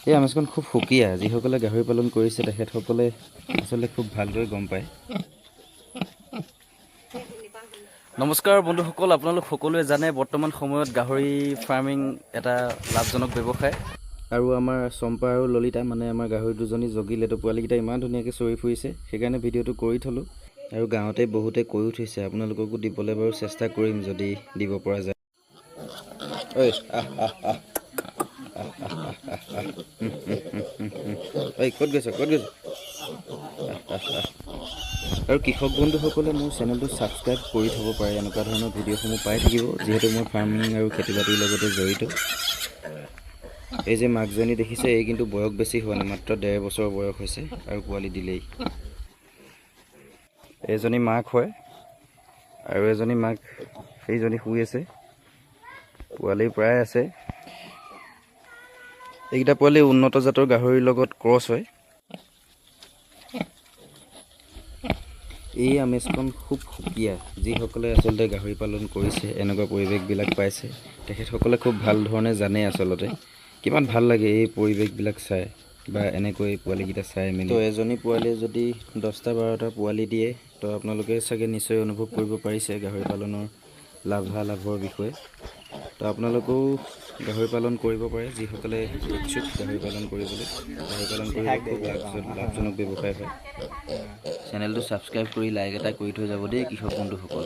এই আমেজখন খুব সুকীয়া। যিসকলে গাহৰি পালন কৰিছে তেখেতসকলে আচলতে খুব ভালদৰে গম পায়। নমস্কাৰ বন্ধুসকল, আপোনালোক সকলোৱে জানে বৰ্তমান সময়ত গাহৰি ফাৰ্মিং এটা লাভজনক ব্যৱসায়। আৰু আমাৰ চম্পা আৰু ললিতা মানে আমাৰ গাহৰি দুজনী জগিলেতো পোৱালিকেইটা ইমান ধুনীয়াকৈ চৰি ফুৰিছে, সেইকাৰণে ভিডিঅ'টো কৰি থ'লোঁ। আৰু গাঁৱতে বহুতে কৈও থৈছে, আপোনালোককো দিবলৈ বাৰু চেষ্টা কৰিম যদি দিব পৰা যায়। ঐ ঐ ক'ত গৈছ আৰু কৃষক বন্ধুসকলে মোৰ চেনেলটো ছাবস্ক্ৰাইব কৰি থ'ব পাৰে, এনেকুৱা ধৰণৰ ভিডিঅ'সমূহ পাই থাকিব, যিহেতু মই ফাৰ্মিং আৰু খেতি বাতিৰ লগতে জড়িত। এই যে মাকজনী দেখিছে, এই কিন্তু বয়স বেছি হোৱা নাই, মাত্ৰ 1.5 বছৰ বয়স হৈছে আৰু পোৱালি দিলেই। এজনী মাক হয় আৰু এজনী মাক সেইজনী শুই আছে। পোৱালি প্ৰায় আছে। এইকেইটা পোৱালি উন্নত জাতৰ গাহৰিৰ লগত ক্ৰছ হয়। এই আমেজখন খুব সুকীয়া। যিসকলে আচলতে গাহৰি পালন কৰিছে, এনেকুৱা পৰিৱেশবিলাক পাইছে, তেখেতসকলে খুব ভাল ধৰণে জানে আচলতে কিমান ভাল লাগে এই পৰিৱেশবিলাক চাই বা এনেকৈ পোৱালিকেইটা চাই মেলি। তো এজনী পোৱালীয়ে যদি 10টা 12টা পোৱালি দিয়ে, তো আপোনালোকে চাগে নিশ্চয় অনুভৱ কৰিব পাৰিছে গাহৰি পালনৰ লাভালাভৰ বিষয়ে। তো আপোনালোকেও গাহৰি পালন কৰিব পাৰে, যিসকলে ইচ্ছুক গাহৰি পালন কৰিবলৈ। গাহৰি পালন কৰিব খুব লাভজনক ব্যৱসায় হয়। চেনেলটো ছাবস্ক্ৰাইব কৰি লাইক এটা কৰি থৈ যাব দেই কৃষক বন্ধুসকল।